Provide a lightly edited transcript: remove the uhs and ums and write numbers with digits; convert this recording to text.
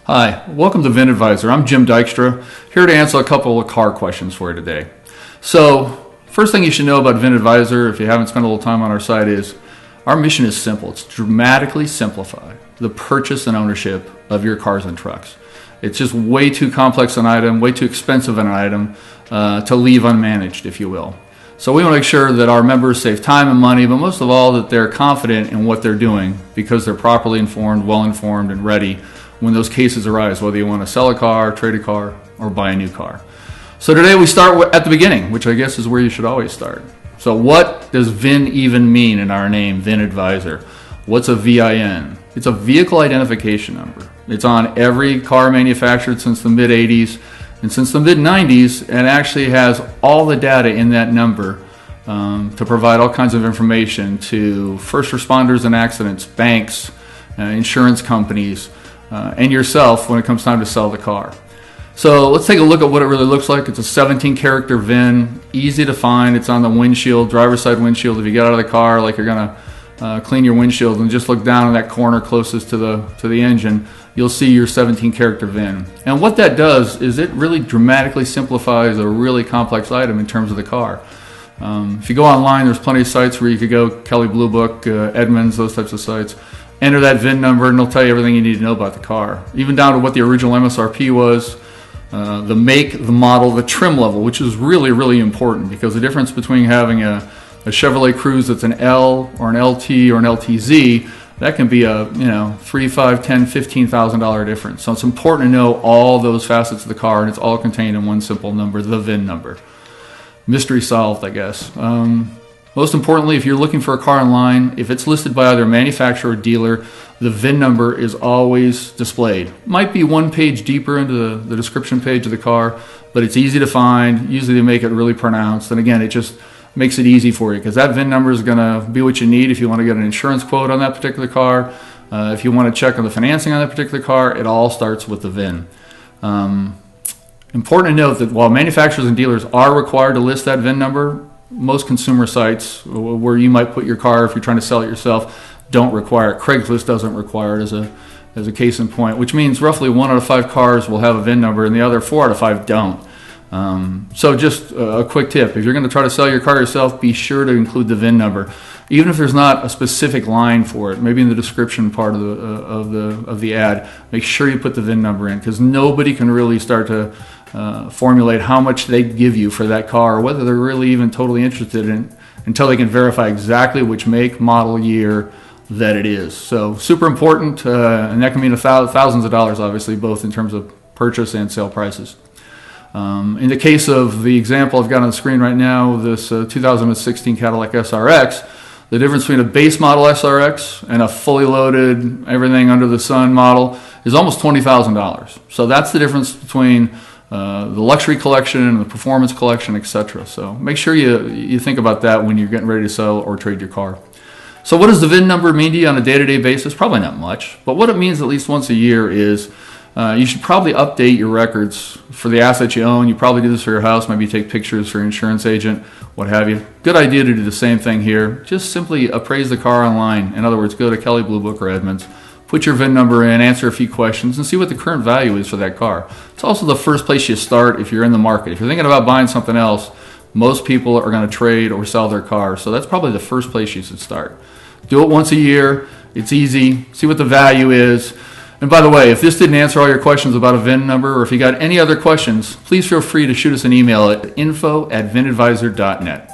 Hi, welcome to VIN Advisor. I'm Jim Dykstra, here to answer a couple of car questions for you today. So, first thing you should know about VIN Advisor, if you haven't spent a little time on our site, is our mission is simple. It's to dramatically simplify the purchase and ownership of your cars and trucks. It's just way too complex an item, way too expensive an item to leave unmanaged, if you will. So we want to make sure that our members save time and money, but most of all that they're confident in what they're doing because they're properly informed, well-informed, and ready when those cases arise, whether you want to sell a car, trade a car, or buy a new car. So today we start at the beginning, which I guess is where you should always start. So what does VIN even mean in our name, VIN Advisor? What's a VIN? It's a vehicle identification number. It's on every car manufactured since the mid-80s and since the mid-90s, and actually has all the data in that number to provide all kinds of information to first responders in accidents, banks, insurance companies, and yourself when it comes time to sell the car. So let's take a look at what it really looks like. It's a 17-character VIN, easy to find. It's on the windshield, driver's side windshield. If you get out of the car like you're gonna clean your windshield and just look down in that corner closest to the engine, you'll see your 17-character VIN. And what that does is it really dramatically simplifies a really complex item in terms of the car. If you go online, there's plenty of sites where you could go, Kelley Blue Book, Edmunds, those types of sites. Enter that VIN number and it'll tell you everything you need to know about the car, even down to what the original MSRP was, the make, the model, the trim level, which is really, really important, because the difference between having a Chevrolet Cruze that's an L or an LT or an LTZ, that can be a $3, $5, $10, $15,000 difference. So it's important to know all those facets of the car, and it's all contained in one simple number, the VIN number. Mystery solved, I guess. Most importantly, if you're looking for a car online, if it's listed by either manufacturer or dealer, the VIN number is always displayed. Might be one page deeper into the description page of the car, but it's easy to find. Usually they make it really pronounced. And again, it just makes it easy for you, because that VIN number is going to be what you need if you want to get an insurance quote on that particular car. If you want to check on the financing on that particular car, it all starts with the VIN. Important to note that while manufacturers and dealers are required to list that VIN number, most consumer sites where you might put your car if you're trying to sell it yourself don't require it. Craigslist doesn't require it as a case in point, which means roughly 1 out of 5 cars will have a VIN number and the other 4 out of 5 don't. So just a quick tip: if you're going to try to sell your car yourself, be sure to include the VIN number, even if there's not a specific line for it. Maybe in the description part of the ad, make sure you put the VIN number in, because nobody can really start to formulate how much they give you for that car, or whether they're really even totally interested in it, until they can verify exactly which make, model, year that it is. So super important, and that can mean thousands of dollars, obviously, both in terms of purchase and sale prices. In the case of the example I've got on the screen right now, this 2016 Cadillac SRX, the difference between a base model SRX and a fully loaded, everything under the sun model is almost $20,000. So that's the difference between the luxury collection and the performance collection, etc. So make sure you think about that when you're getting ready to sell or trade your car. So what does the VIN number mean to you on a day-to-day basis? Probably not much, but what it means at least once a year is you should probably update your records for the assets you own. You probably do this for your house, maybe take pictures for your insurance agent, what have you. Good idea to do the same thing here. Just simply appraise the car online. In other words, go to Kelley Blue Book or Edmunds, put your VIN number in, answer a few questions, and see what the current value is for that car. It's also the first place you start if you're in the market. If you're thinking about buying something else, most people are going to trade or sell their car, so that's probably the first place you should start. Do it once a year. It's easy. See what the value is. And by the way, if this didn't answer all your questions about a VIN number, or if you got any other questions, please feel free to shoot us an email at info@vinadvisor.net.